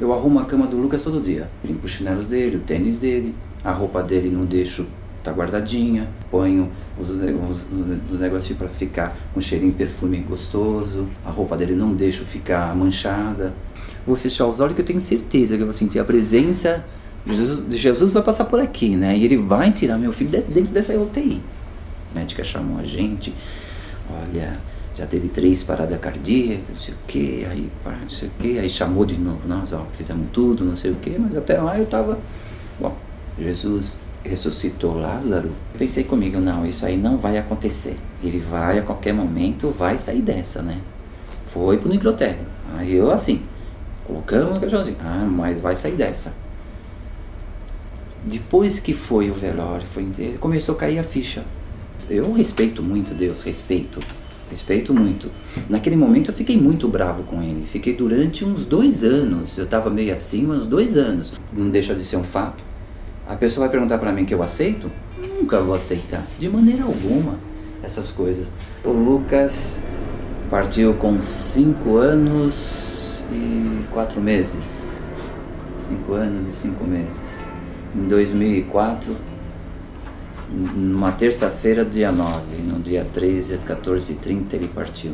Eu arrumo a cama do Lucas todo dia. Limpo os chinelos dele, o tênis dele, a roupa dele não deixo, tá guardadinha. Ponho os negocinhos para ficar com um cheirinho de perfume gostoso. A roupa dele não deixo ficar manchada. Vou fechar os olhos que eu tenho certeza que eu vou sentir a presença de Jesus vai passar por aqui, né? E ele vai tirar meu filho dentro dessa UTI. A médica chamou a gente, olha, já teve 3 paradas cardíacas, não sei o que, aí não sei o que, aí chamou de novo, nós fizemos tudo, não sei o que, mas até lá eu tava, bom, Jesus ressuscitou Lázaro. Pensei comigo, não, isso aí não vai acontecer, ele vai a qualquer momento, vai sair dessa, né? Foi pro necrotério, aí eu assim, colocamos no caixãozinho, mas vai sair dessa. Depois que foi o velório, começou a cair a ficha. Eu respeito muito Deus, respeito muito. Naquele momento eu fiquei muito bravo com ele. Fiquei durante uns 2 anos. Eu estava meio assim, uns 2 anos. Não deixa de ser um fato. A pessoa vai perguntar para mim que eu aceito? Nunca vou aceitar, de maneira alguma, essas coisas. O Lucas partiu com 5 anos e 4 meses. 5 anos e 5 meses. Em 2004, numa terça-feira, dia 9, no dia 13, às 14h30, ele partiu.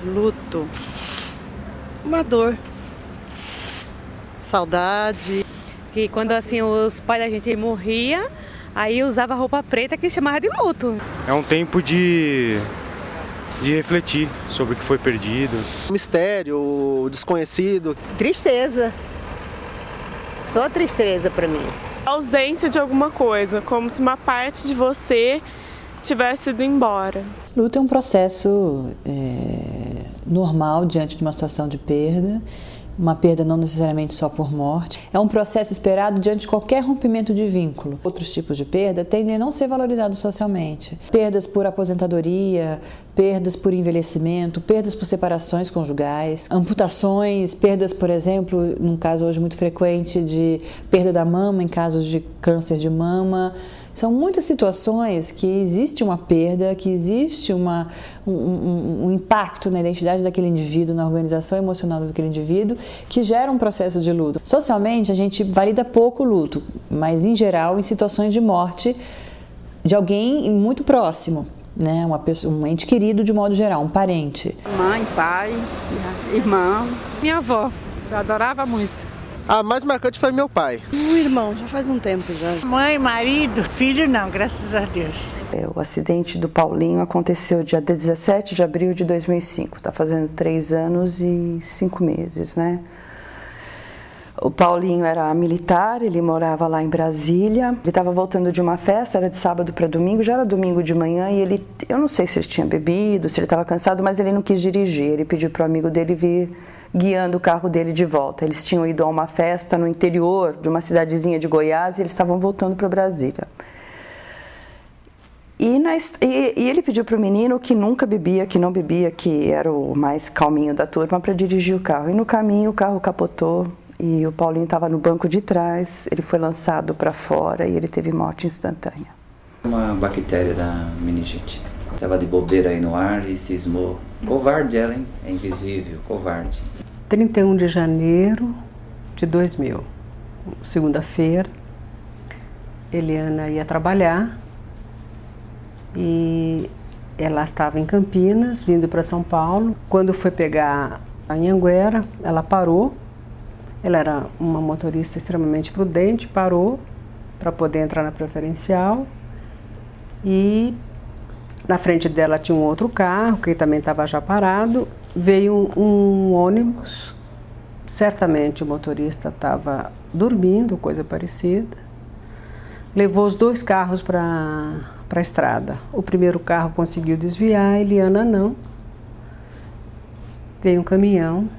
Luto. Uma dor. Saudade. Que quando assim os pais da gente morriam, aí usava roupa preta que chamava de luto. É um tempo de refletir sobre o que foi perdido. Mistério, o desconhecido. Tristeza. Só tristeza para mim. A ausência de alguma coisa, como se uma parte de você tivesse ido embora. Luto é um processo normal diante de uma situação de perda. Uma perda não necessariamente só por morte. É um processo esperado diante de qualquer rompimento de vínculo. Outros tipos de perda tendem a não ser valorizados socialmente. Perdas por aposentadoria, perdas por envelhecimento, perdas por separações conjugais, amputações, perdas, por exemplo, num caso hoje muito frequente de perda da mama em casos de câncer de mama. São muitas situações que existe uma perda, que existe um impacto na identidade daquele indivíduo, na organização emocional daquele indivíduo, que gera um processo de luto. Socialmente, a gente valida pouco o luto, mas em geral, em situações de morte de alguém muito próximo, né? Um ente querido de modo geral, um parente. Mãe, pai, irmão. Minha avó, eu adorava muito. A mais marcante foi meu pai. Um irmão, já faz um tempo já. Mãe, marido, filho não, graças a Deus. O acidente do Paulinho aconteceu dia 17 de abril de 2005. Está fazendo 3 anos e 5 meses, né? O Paulinho era militar, ele morava lá em Brasília. Ele estava voltando de uma festa, era de sábado para domingo, já era domingo de manhã e eu não sei se ele tinha bebido, se ele estava cansado, mas ele não quis dirigir. Ele pediu para o amigo dele vir guiando o carro dele de volta. Eles tinham ido a uma festa no interior de uma cidadezinha de Goiás e eles estavam voltando para Brasília. E ele pediu para o menino que nunca bebia, que não bebia, que era o mais calminho da turma, para dirigir o carro. E no caminho o carro capotou e o Paulinho estava no banco de trás, ele foi lançado para fora e ele teve morte instantânea. Uma bactéria da meningite. Estava de bobeira aí no ar e cismou. Covarde ela, hein? É invisível, covarde. 31 de janeiro de 2000, segunda-feira, Eliana ia trabalhar e ela estava em Campinas, vindo para São Paulo. Quando foi pegar a Anhanguera, ela parou. Ela era uma motorista extremamente prudente, parou para poder entrar na preferencial e na frente dela tinha um outro carro, que também estava já parado. Veio um ônibus, certamente o motorista estava dormindo, coisa parecida. Levou os 2 carros para a estrada. O primeiro carro conseguiu desviar, a Eliana não. Veio um caminhão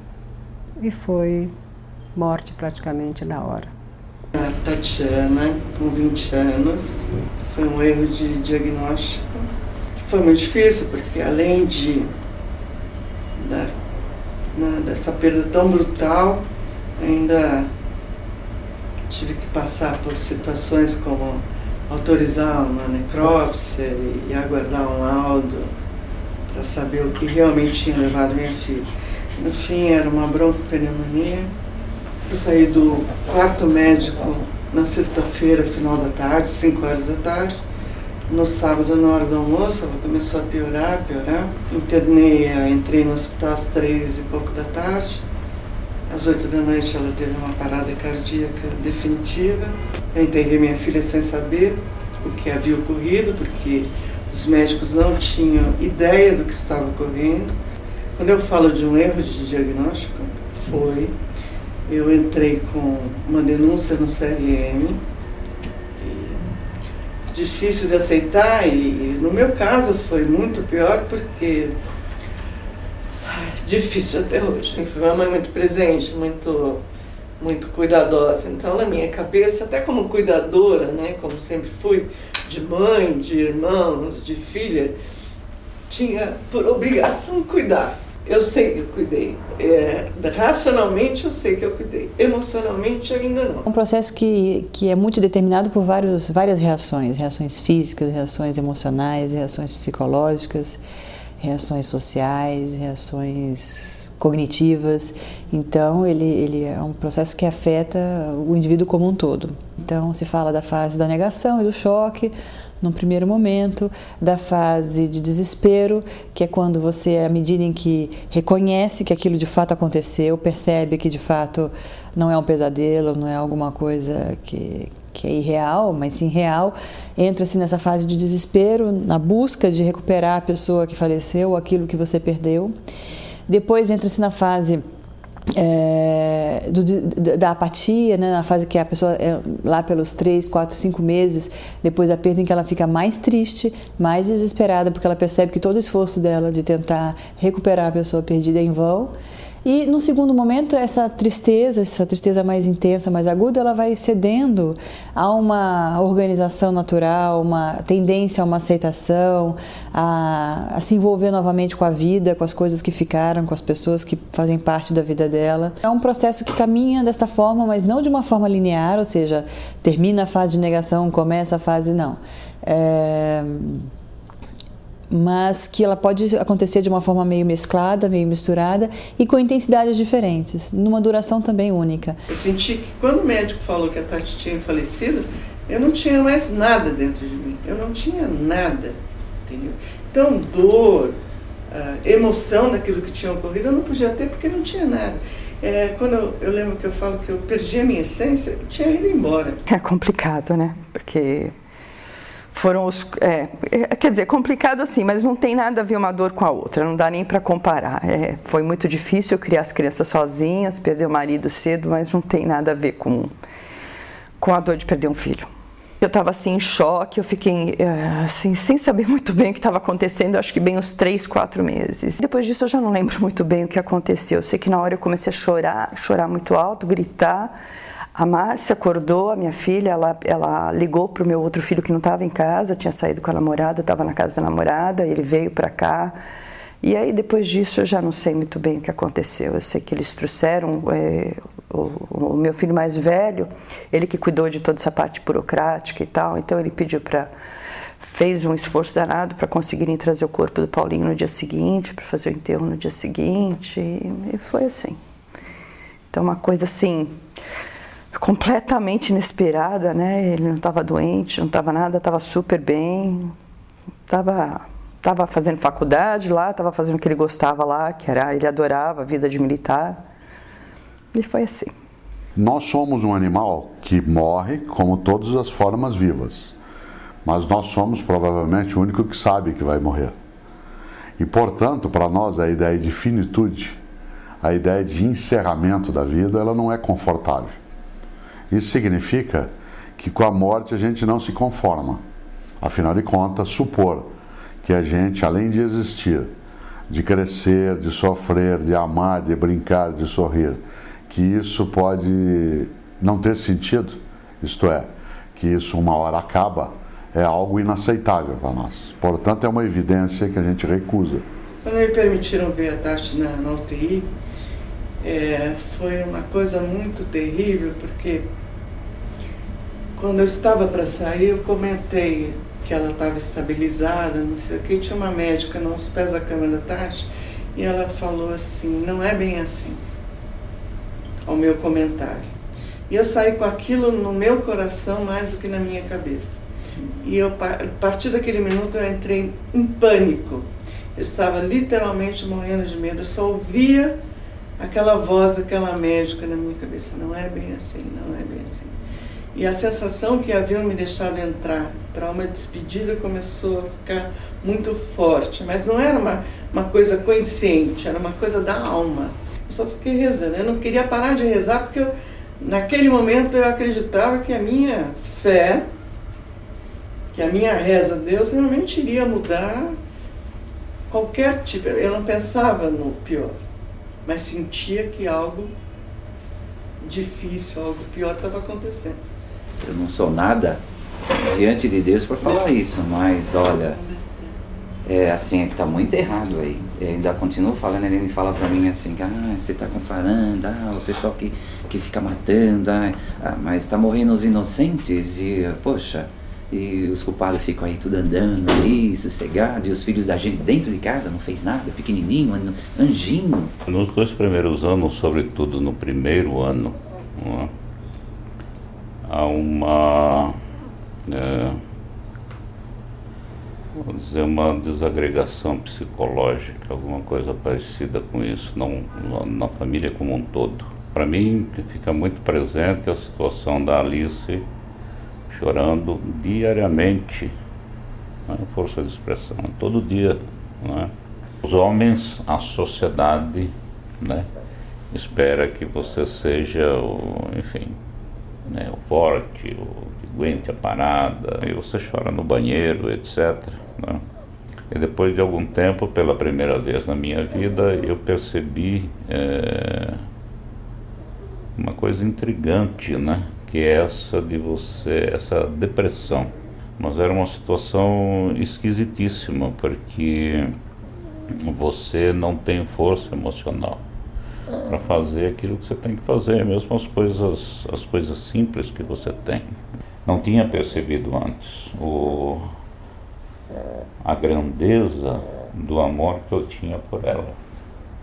e foi morte praticamente na hora. A Tatiana, com 20 anos, foi um erro de diagnóstico. Foi muito difícil, porque além de dessa perda tão brutal. Ainda tive que passar por situações como autorizar uma necrópsia e aguardar um laudo para saber o que realmente tinha levado minha filha. No fim, era uma broncopneumonia. Eu saí do quarto médico na sexta-feira, final da tarde, 5 horas da tarde. No sábado, na hora do almoço, ela começou a piorar. Entrei no hospital às 3 e pouco da tarde. Às 8 da noite ela teve uma parada cardíaca definitiva. Eu enterrei minha filha sem saber o que havia ocorrido, porque os médicos não tinham ideia do que estava ocorrendo. Quando eu falo de um erro de diagnóstico, eu entrei com uma denúncia no CRM, difícil de aceitar, e no meu caso foi muito pior, porque difícil até hoje. Eu fui uma mãe muito presente, muito cuidadosa. Então, na minha cabeça, até como cuidadora, né, como sempre fui, de mãe, de irmãos, de filha, tinha por obrigação cuidar. Eu sei que eu cuidei. Racionalmente eu sei que eu cuidei. Emocionalmente ainda não. É um processo que é muito determinado por várias reações. Reações físicas, reações emocionais, reações psicológicas, reações sociais, reações cognitivas. Então, ele é um processo que afeta o indivíduo como um todo. Então, se fala da fase da negação e do choque, num primeiro momento, da fase de desespero, que é quando você, à medida em que reconhece que aquilo de fato aconteceu, percebe que de fato não é um pesadelo, não é alguma coisa que é irreal, mas sim real, entra-se nessa fase de desespero, na busca de recuperar a pessoa que faleceu, aquilo que você perdeu. Depois entra-se na fase da apatia, né, na fase que a pessoa, lá pelos 3, 4, 5 meses, depois da perda, em que ela fica mais triste, mais desesperada, porque ela percebe que todo o esforço dela de tentar recuperar a pessoa perdida é em vão. E no segundo momento, essa tristeza mais intensa, mais aguda, ela vai cedendo a uma organização natural, uma tendência a uma aceitação, a se envolver novamente com a vida, com as coisas que ficaram, com as pessoas que fazem parte da vida dela. É um processo que caminha desta forma, mas não de uma forma linear, ou seja, termina a fase de negação, começa a fase, não. Mas que ela pode acontecer de uma forma meio mesclada, meio misturada e com intensidades diferentes, numa duração também única. Eu senti que quando o médico falou que a Tati tinha falecido, eu não tinha mais nada dentro de mim, eu não tinha nada, entendeu? Então, dor, emoção daquilo que tinha ocorrido, eu não podia ter porque não tinha nada. Quando eu lembro que eu falo que eu perdi a minha essência, eu tinha ido embora. É complicado, né? Porque foram os... quer dizer, complicado assim, mas não tem nada a ver uma dor com a outra, não dá nem para comparar. Foi muito difícil criar as crianças sozinhas, perder o marido cedo, mas não tem nada a ver com a dor de perder um filho. Eu estava assim em choque, eu fiquei assim, sem saber muito bem o que estava acontecendo, acho que bem uns 3, 4 meses. Depois disso eu já não lembro muito bem o que aconteceu, eu sei que na hora eu comecei a chorar muito alto, gritar. A Márcia acordou, a minha filha, ela ligou para o meu outro filho que não estava em casa, tinha saído com a namorada, estava na casa da namorada, ele veio para cá. E aí, depois disso, eu já não sei muito bem o que aconteceu. Eu sei que eles trouxeram o meu filho mais velho, ele que cuidou de toda essa parte burocrática e tal, então ele fez um esforço danado para conseguirem trazer o corpo do Paulinho no dia seguinte, para fazer o enterro no dia seguinte, e foi assim. Então, uma coisa assim, completamente inesperada, né? Ele não estava doente, não estava nada, estava super bem, estava fazendo faculdade lá, estava fazendo o que ele gostava lá, ele adorava a vida de militar, e foi assim. Nós somos um animal que morre como todas as formas vivas, mas nós somos provavelmente o único que sabe que vai morrer. E, portanto, para nós a ideia de finitude, a ideia de encerramento da vida, ela não é confortável. Isso significa que com a morte a gente não se conforma. Afinal de contas, supor que a gente, além de existir, de crescer, de sofrer, de amar, de brincar, de sorrir, que isso pode não ter sentido, isto é, que isso uma hora acaba, é algo inaceitável para nós. Portanto, é uma evidência que a gente recusa. Quando me permitiram ver a Tati na UTI, foi uma coisa muito terrível, porque quando eu estava para sair, eu comentei que ela estava estabilizada, não sei o que, tinha uma médica nos pés da cama da Tati, e ela falou assim, não é bem assim, ao meu comentário. E eu saí com aquilo no meu coração mais do que na minha cabeça. E a partir daquele minuto eu entrei em pânico. Eu estava literalmente morrendo de medo, eu só ouvia aquela voz daquela médica na minha cabeça, não é bem assim, não é bem assim. E a sensação que haviam me deixado entrar para uma despedida começou a ficar muito forte, mas não era uma coisa consciente, era uma coisa da alma. Eu só fiquei rezando, eu não queria parar de rezar, porque naquele momento eu acreditava que a minha fé, que a minha reza a Deus realmente iria mudar qualquer tipo. Eu não pensava no pior, mas sentia que algo difícil, algo pior estava acontecendo. Eu não sou nada diante de Deus para falar isso, mas olha, assim, está muito errado aí. Eu ainda continuo falando, ele fala para mim assim, você está comparando, o pessoal que fica matando, mas está morrendo os inocentes e, poxa, e os culpados ficam aí tudo andando aí, sossegado, e os filhos da gente dentro de casa não fez nada, pequenininho, anjinho. Nos 2 primeiros anos, sobretudo no primeiro ano, há uma, vamos dizer, uma desagregação psicológica, alguma coisa parecida com isso, não, na família como um todo. Para mim, fica muito presente a situação da Alice chorando diariamente, força de expressão, todo dia. Os homens, a sociedade, espera que você seja, enfim, o forte, o que aguente a parada, e você chora no banheiro, etc. E depois de algum tempo, pela primeira vez na minha vida, eu percebi uma coisa intrigante, que é essa depressão. Mas era uma situação esquisitíssima, porque você não tem força emocional para fazer aquilo que você tem que fazer, mesmo as coisas simples que você tem. Não tinha percebido antes a grandeza do amor que eu tinha por ela.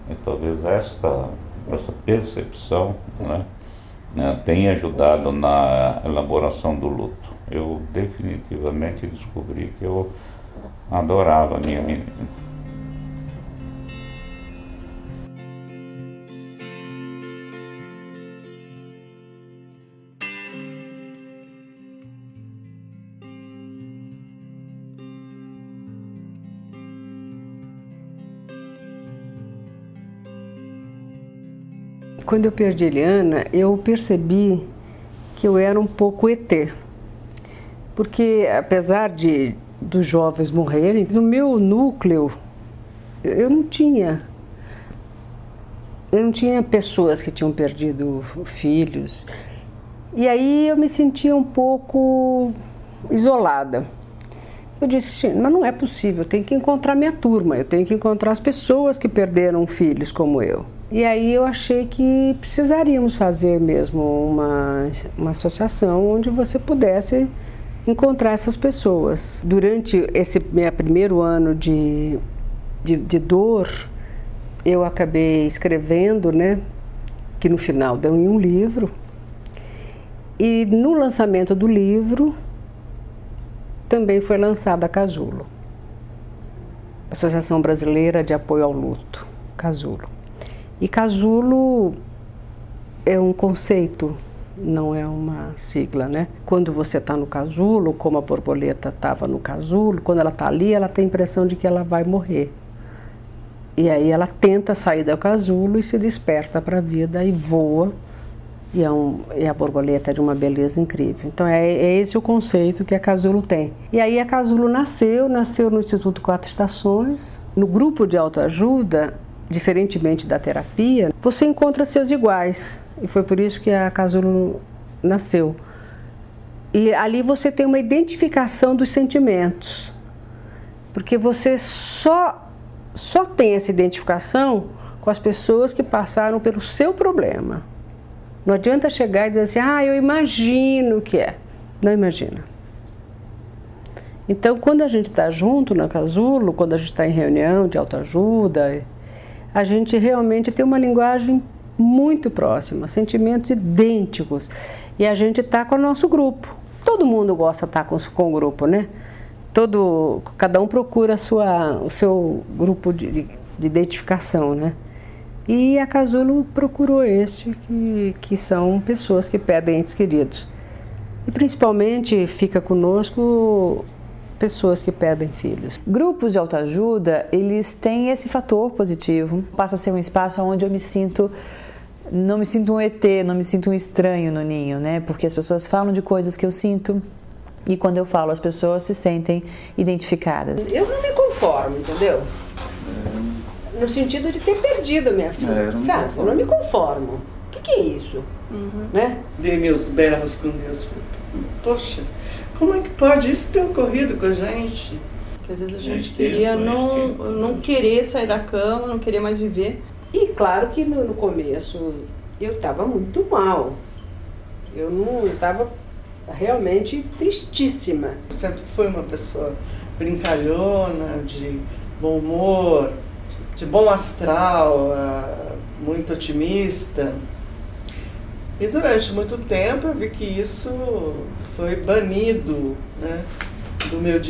E talvez essa percepção tenha ajudado na elaboração do luto. Eu definitivamente descobri que eu adorava a minha menina. Quando eu perdi a Eliana, eu percebi que eu era um pouco ET. Porque, apesar dos jovens morrerem, no meu núcleo, eu não tinha pessoas que tinham perdido filhos. E aí eu me sentia um pouco isolada. Eu disse, mas não é possível, eu tenho que encontrar minha turma, eu tenho que encontrar as pessoas que perderam filhos como eu. E aí eu achei que precisaríamos fazer mesmo uma associação onde você pudesse encontrar essas pessoas. Durante esse meu primeiro ano de dor, eu acabei escrevendo, que no final deu em um livro. E no lançamento do livro, também foi lançada a Casulo, Associação Brasileira de Apoio ao Luto, Casulo. E Casulo é um conceito, não é uma sigla, Quando você está no casulo, como a borboleta estava no casulo, quando ela está ali, ela tem a impressão de que ela vai morrer. E aí ela tenta sair do casulo e se desperta para a vida e voa. E a borboleta é de uma beleza incrível. Então é esse o conceito que a Casulo tem. E aí a Casulo nasceu no Instituto 4 Estações, no grupo de autoajuda. Diferentemente da terapia, você encontra seus iguais. E foi por isso que a Casulo nasceu. E ali você tem uma identificação dos sentimentos. Porque você só só tem essa identificação com as pessoas que passaram pelo seu problema. Não adianta chegar e dizer assim, ah, eu imagino o que é. Não imagina. Então, quando a gente está junto na Casulo, quando a gente está em reunião de autoajuda, a gente realmente tem uma linguagem muito próxima, sentimentos idênticos. E a gente está com o nosso grupo. Todo mundo gosta de estar com o grupo, né? Cada um procura o seu grupo de identificação, né? E a Casulo procurou que são pessoas que pedem entes queridos. E principalmente fica conosco pessoas que pedem filhos. Grupos de autoajuda, eles têm esse fator positivo. Passa a ser um espaço onde eu não me sinto um ET, não me sinto um estranho no ninho, né? Porque as pessoas falam de coisas que eu sinto e quando eu falo, as pessoas se sentem identificadas. Eu não me conformo, entendeu? No sentido de ter perdido a minha filha, sabe? Eu não me conformo. O que é isso? Né? Dei meus berros com Deus. Poxa, como é que pode isso ter ocorrido com a gente? Porque às vezes a gente queria não querer sair da cama, não querer mais viver. E claro que no começo eu estava muito mal. Eu estava realmente tristíssima. Eu sempre fui uma pessoa brincalhona, de bom humor, de bom astral, muito otimista. E durante muito tempo eu vi que isso foi banido, né, do meu dia.